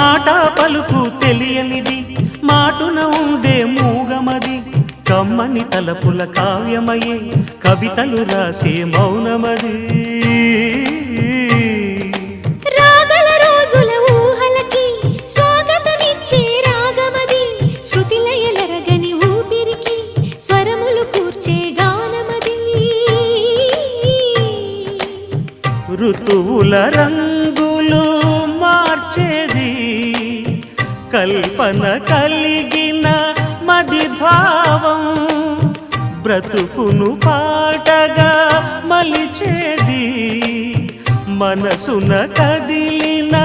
మాట పలుకు తెలియనిది మాటున ఉండే మూగమది కమ్మని తలపుల కావ్యమయే కవితలు రాసే మౌనమది రాగల రోజుల ఊహలకి స్వాగతమిచ్చే రాగమది శృతిలయలరగని ఊపిరికి స్వరములు కూర్చే గానమది ఋతువుల రంగులు మార్చేది కల్పన కలిగిన మది భావం బ్రతుకును పాటగా మలిచేది మనసున కదిలిన